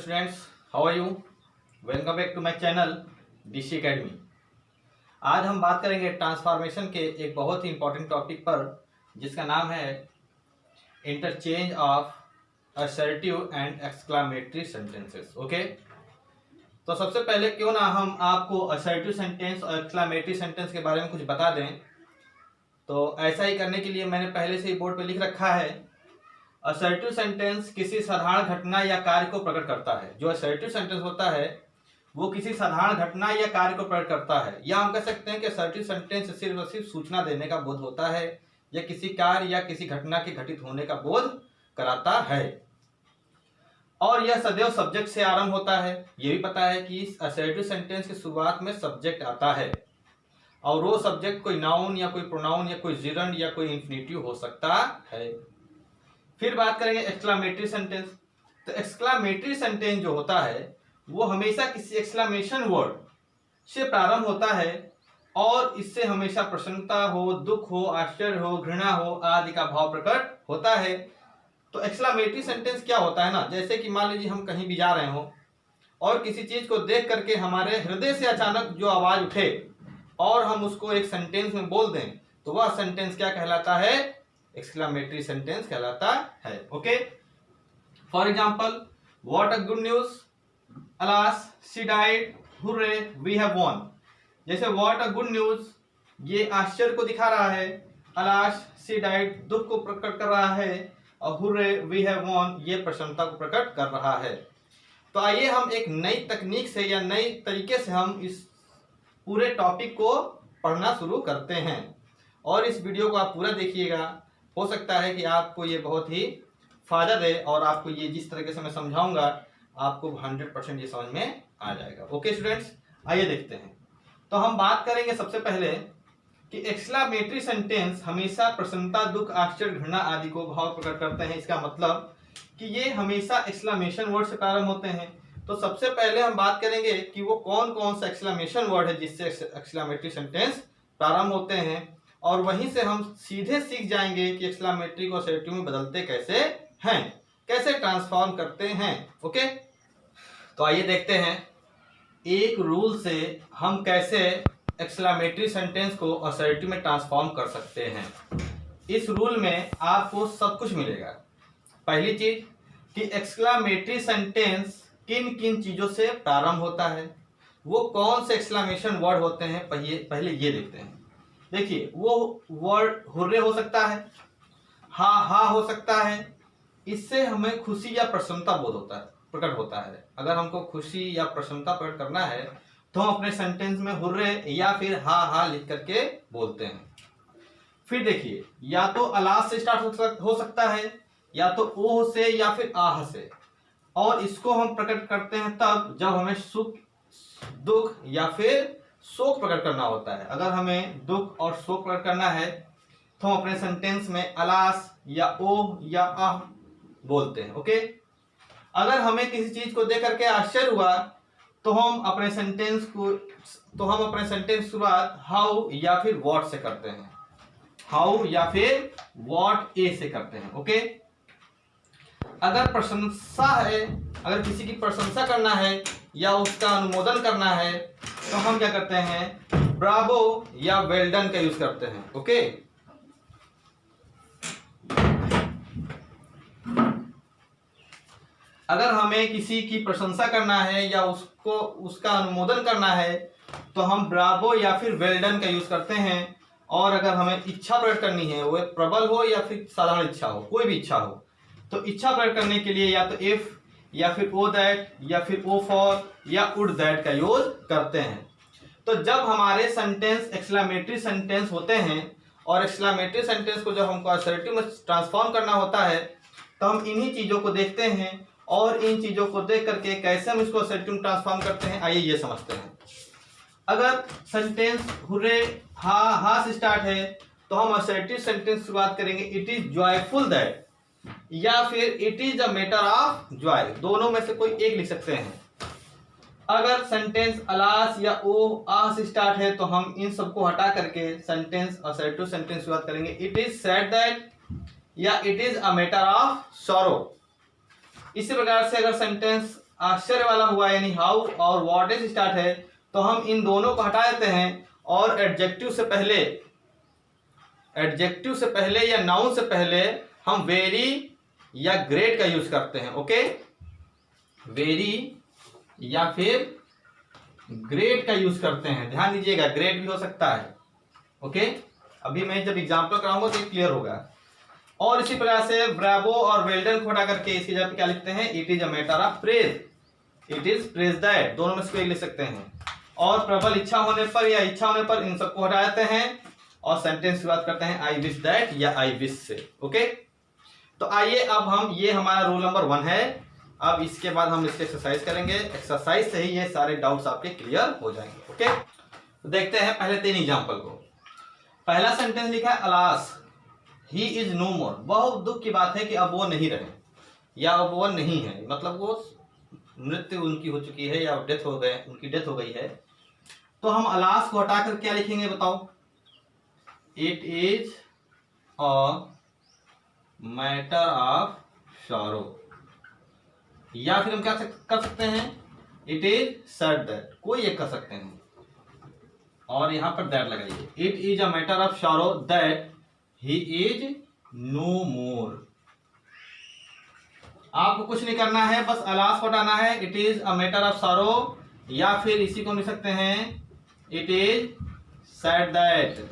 students, how are you? Welcome back to my channel DC Academy। आज हम बात करेंगे ट्रांसफॉर्मेशन के एक बहुत ही इंपॉर्टेंट टॉपिक पर जिसका नाम है interchange of assertive and exclamatory sentences. Okay, तो सबसे पहले क्यों ना हम आपको असर्टिव सेंटेंस और एक्सक्लामेटरी सेंटेंस के बारे में कुछ बता दें। तो ऐसा ही करने के लिए मैंने पहले से ही बोर्ड पे लिख रखा है, असर्टिव सेंटेंस किसी साधारण घटना या कार्य को प्रकट करता है। जो असर्टिव सेंटेंस होता है वो किसी साधारण घटना या कार्य को प्रकट करता है, या हम कह सकते हैं कि असर्टिव सेंटेंस सिर्फ और सिर्फ सूचना देने का बोध होता है या किसी कार्य या किसी घटना के घटित होने का बोध कराता है। और यह सदैव सब्जेक्ट से आरंभ होता है। ये भी पता है कि इस असर्टिव सेंटेंस की शुरुआत में सब्जेक्ट आता है और वो सब्जेक्ट कोई नाउन या कोई प्रोनाउन या कोई जिरंड या कोई इंफिनिटिव हो सकता है। फिर बात करेंगे एक्सक्लामेटरी सेंटेंस। तो एक्सक्लामेटरी सेंटेंस जो होता है वो हमेशा किसी एक्सक्लामेशन वर्ड से प्रारंभ होता है और इससे हमेशा प्रसन्नता हो, दुख हो, आश्चर्य हो, घृणा हो आदि का भाव प्रकट होता है। तो एक्सक्लामेटरी सेंटेंस क्या होता है ना, जैसे कि मान लीजिए हम कहीं भी जा रहे हो और किसी चीज को देख करके हमारे हृदय से अचानक जो आवाज उठे और हम उसको एक सेंटेंस में बोल दें तो वह सेंटेंस क्या कहलाता है? एक्सक्लामेटरी सेंटेंस कहलाता है। Okay, for example, what a good news, alas she died, hurray we have won. जैसे व्हाट अ गुड न्यूज ये आश्चर्य को दिखा रहा है, अलास शी डाइड दुख को प्रकट कर रहा है और हुर्रे वी हैव वॉन ये प्रसन्नता को प्रकट कर रहा है। तो आइए हम एक नई तकनीक से या नई तरीके से हम इस पूरे टॉपिक को पढ़ना शुरू करते हैं और इस वीडियो को आप पूरा देखिएगा। हो सकता है कि आपको ये बहुत ही फायदा दे और आपको ये जिस तरीके से मैं समझाऊंगा आपको 100% ये समझ में आ जाएगा। ओके स्टूडेंट्स, आइए देखते हैं। तो हम बात करेंगे सबसे पहले कि एक्सक्लामेटरी सेंटेंस हमेशा प्रसन्नता, दुख, आश्चर्य, घृणा आदि को भाव प्रकट करते हैं। इसका मतलब कि ये हमेशा एक्सक्लामेशन वर्ड से प्रारंभ होते हैं। तो सबसे पहले हम बात करेंगे कि वो कौन कौन सा एक्सक्लामेशन वर्ड है जिससे एक्सक्लामेटरी सेंटेंस प्रारंभ होते हैं और वहीं से हम सीधे सीख जाएंगे कि एक्सक्लामेटरी को असर्टिव में बदलते कैसे हैं, कैसे ट्रांसफॉर्म करते हैं। ओके, तो आइए देखते हैं एक रूल से हम कैसे एक्सक्लामेटरी सेंटेंस को असर्टिव में ट्रांसफॉर्म कर सकते हैं। इस रूल में आपको सब कुछ मिलेगा। पहली चीज कि एक्सक्लामेटरी सेंटेंस किन किन चीजों से प्रारंभ होता है, वो कौन से एक्सक्लामेशन वर्ड होते हैं पहले ये देखते हैं। देखिए, वो वर्ड हुर्रे हो सकता है, हा हा हो सकता है। इससे हमें खुशी या प्रसन्नता बोध होता है, प्रकट होता है। अगर हमको खुशी या प्रसन्नता प्रकट करना है तो हम अपने सेंटेंस में हुर्रे या फिर हा हा लिख करके बोलते हैं। फिर देखिए, या तो अलास से स्टार्ट हो सकता है, या तो ओह से या फिर आह से, और इसको हम प्रकट करते हैं तब जब हमें सुख, दुख या फिर शोक प्रकट करना होता है। अगर हमें दुख और शोक प्रकट करना है तो हम अपने सेंटेंस में अलास या ओह या आह बोलते हैं। ओके, अगर हमें किसी चीज को देख करके आश्चर्य हुआ तो हम अपने सेंटेंस शुरुआत हाउ या फिर व्हाट से करते हैं, हाउ या फिर व्हाट ए से करते हैं। ओके, अगर प्रशंसा है, अगर किसी की प्रशंसा करना है या उसका अनुमोदन करना है तो हम क्या करते हैं? ब्रावो या वेल डन का यूज करते हैं। ओके, अगर हमें किसी की प्रशंसा करना है या उसका अनुमोदन करना है तो हम ब्रावो या फिर वेल डन का यूज करते हैं। और अगर हमें इच्छा प्रकट करनी है, वो प्रबल हो या फिर साधारण इच्छा हो, कोई भी इच्छा हो, तो इच्छा प्रकट करने के लिए या तो इफ या फिर ओ दैट या फिर ओ फॉर या वुड दैट का यूज करते हैं। तो जब हमारे सेंटेंस एक्सक्लामेटरी सेंटेंस होते हैं और एक्सक्लामेटरी सेंटेंस को जब हमको असर्टिव में ट्रांसफॉर्म करना होता है तो हम इन्हीं चीजों को देखते हैं और इन चीजों को देख करके कैसे हम इसको असर्टिव में ट्रांसफॉर्म करते हैं आइए ये समझते हैं। अगर सेंटेंस हुर्रे हा हा से स्टार्ट है तो हम असर्टिव सेंटेंस शुरुआत करेंगे इट इज जॉयफुल दैट या फिर it is a matter of Joy, दोनों में से कोई एक लिख सकते हैं। अगर सेंटेंस अलास या ओ आह से स्टार्ट है तो हम इन सबको हटा करके सेंटेंस असर्टिव सेंटेंस शुरुआत करेंगे इट इज सैड दैट या it is a matter of sorrow. इसी प्रकार से अगर सेंटेंस आश्चर्य वाला हुआ यानी हाउ और व्हाट से स्टार्ट है, तो हम इन दोनों को हटा देते हैं और एडजेक्टिव से पहले या नाउन से पहले हम वेरी या ग्रेट का यूज करते हैं। ओके, वेरी या फिर ग्रेट का यूज करते हैं। ध्यान दीजिएगा, ग्रेट भी हो सकता है। ओके, अभी मैं जब एग्जाम्पल कराऊंगा तो क्लियर होगा। और इसी प्रकार से ब्रावो और वेल्डन को हटा करके इसकी जगह पे क्या लिखते हैं, it is a matter of praise, it is praise that, दोनों में से कोई लिख सकते हैं। और प्रबल इच्छा होने पर या इच्छा होने पर इन सबको हटा देते हैं और सेंटेंस की बात करते हैं आई विश दैट या आई विश से। ओके, तो आइए अब हम, ये हमारा रूल नंबर 1 है। अब इसके बाद हम इसके एक्सरसाइज करेंगे, एक्सरसाइज से ही ये सारे डाउट्स आपके क्लियर हो जाएंगे। ओके, तो देखते हैं पहले 3 एग्जाम्पल को। पहला सेंटेंस लिखा है अलास ही इज नो मोर, बहुत दुख की बात है कि अब वो नहीं रहे या अब वो नहीं है, मतलब वो मृत्यु उनकी हो चुकी है या डेथ हो गए, उनकी डेथ हो गई है। तो हम अलास को हटाकर क्या लिखेंगे बताओ, it is a matter of sorrow, या फिर हम क्या कर सकते हैं, इट इज सैड दैट, कोई एक कर सकते हैं और यहां पर दैट लगाइए। It is a matter of sorrow that he is no more. आपको कुछ नहीं करना है, बस अलास को हटाना है, it is a matter of sorrow, या फिर इसी को लिख सकते हैं it is sad that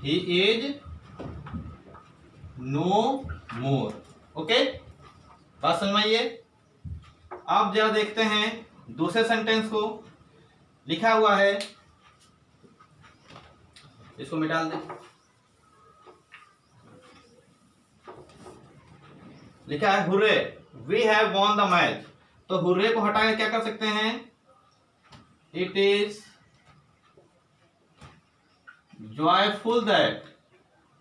he is no more. Okay, बात समझ में आइए। अब जरा देखते हैं दूसरे सेंटेंस को। लिखा हुआ है, इसको मिटा दें, लिखा है hurray we have won the match. तो हुर्रे को हटाकर क्या कर सकते हैं, it is joyful that.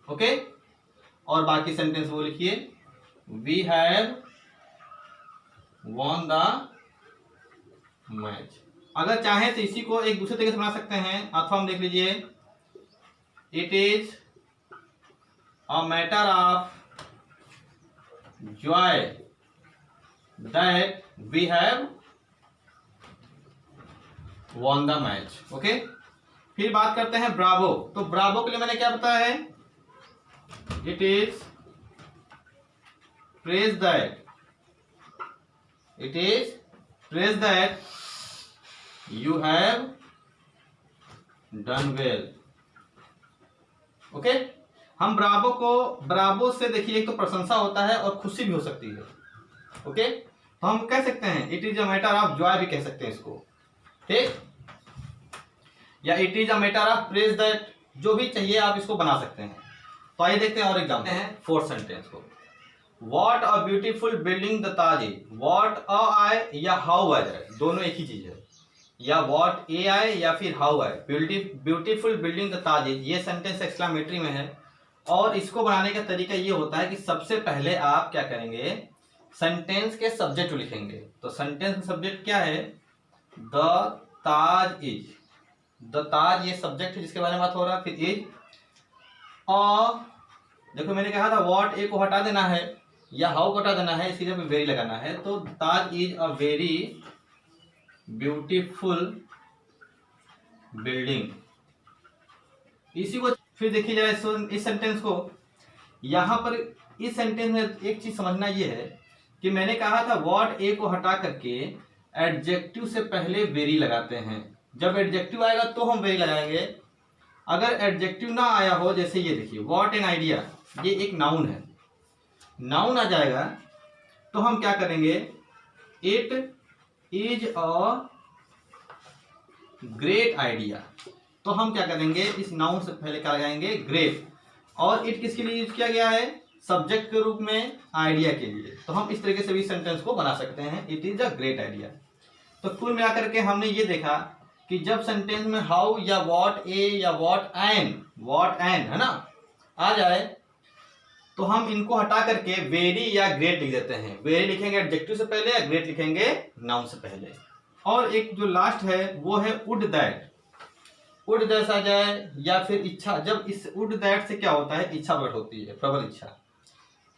Okay, और बाकी सेंटेंस वो लिखिए, we have won the match. अगर चाहें तो इसी को एक दूसरे तरीके से बना सकते हैं, अथवा हम देख लीजिए, it is a matter of joy that we have won the match. Okay, फिर बात करते हैं ब्रावो। तो ब्रावो के लिए मैंने क्या बताया है, it is praise that, it is praise that you have done well. Okay, हम ब्रावो से देखिए, एक तो प्रशंसा होता है और खुशी भी हो सकती है। ओके, तो हम कह सकते हैं it is a matter of Joy भी कह सकते हैं इसको, ठीक, या it is a matter of praise that, जो भी चाहिए आप इसको बना सकते हैं। तो आइए देखते हैं और एग्जाम्पल हैं 4th सेंटेंस को। What a beautiful building the Taj is, what a आए या हाउ आ जाए, दोनों एक ही चीज है, या वॉट ए आए या फिर हाउ आए। Beautiful building the Taj is, ये सेंटेंस एक्सक्लेमेटरी में है और इसको बनाने का तरीका ये होता है कि सबसे पहले आप क्या करेंगे, सेंटेंस के सब्जेक्ट को लिखेंगे। तो सेंटेंस का सब्जेक्ट क्या है, द ताज इज, द ताज ये सब्जेक्ट है जिसके बारे में बात हो रहा है। फिर इज, और देखो मैंने कहा था वॉट ए को हटा देना है या हाउ को हटा देना है, इसकी जगह वेरी लगाना है। तो Taj is a very beautiful building. इसी को फिर देखिए जरा इस सेंटेंस को, यहां पर इस सेंटेंस में एक चीज समझना ये है कि मैंने कहा था वॉट ए को हटा करके एडजेक्टिव से पहले वेरी लगाते हैं। जब एडजेक्टिव आएगा तो हम वेरी लगाएंगे। अगर एडजेक्टिव ना आया हो, जैसे ये देखिए व्हाट एन आइडिया, ये एक नाउन है, नाउन आ जाएगा तो हम क्या करेंगे, it is a great idea. तो हम क्या करेंगे, इस नाउन से पहले क्या लगाएंगे, ग्रेट, और इट किसके लिए यूज किया गया है, सब्जेक्ट के रूप में, आइडिया के लिए। तो हम इस तरीके से भी सेंटेंस को बना सकते हैं, it is a great idea. तो कुल मिलाकर के हमने ये देखा कि जब सेंटेंस में हाउ या व्हाट ए या व्हाट एन है ना आ जाए, तो हम इनको हटा करके वेरी या ग्रेट लिख देते हैं। वेरी लिखेंगे एडजेक्टिव से पहले या ग्रेट लिखेंगे नाउन से पहले। और एक जो लास्ट है वो है वुड दैट, वुड दैट आ जाए या फिर इच्छा। जब इस वुड दैट से क्या होता है, इच्छा प्रकट होती है, प्रबल इच्छा।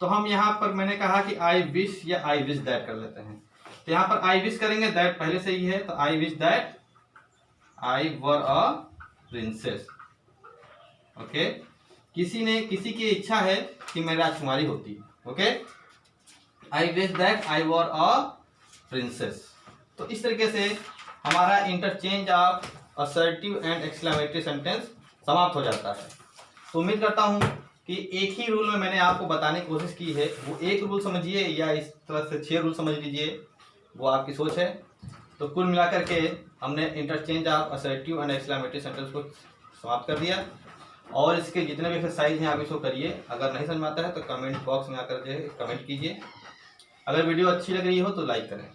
तो हम यहाँ पर मैंने कहा कि आई विश या आई विश दैट कर लेते हैं। तो यहाँ पर आई विश करेंगे, दैट पहले से ही है, तो I wish that I were a princess. Okay, किसी की इच्छा है कि मैं राजकुमारी होती। Okay, I wish that I were a princess. तो इस तरीके से हमारा interchange of assertive and exclamatory sentence समाप्त हो जाता है। तो उम्मीद करता हूँ कि एक ही रूल में मैंने आपको बताने की कोशिश की है, वो एक रूल समझिए या इस तरह से 6 रूल समझ लीजिए, वो आपकी सोच है। तो कुल मिलाकर के हमने interchange of assertive and exclamatory sentence को समाप्त कर दिया। और इसके जितने भी एक्सरसाइज हैं आप इसको करिए। अगर नहीं समझ में आता है तो कमेंट बॉक्स में आकर के कमेंट कीजिए। अगर वीडियो अच्छी लग रही हो तो लाइक करें।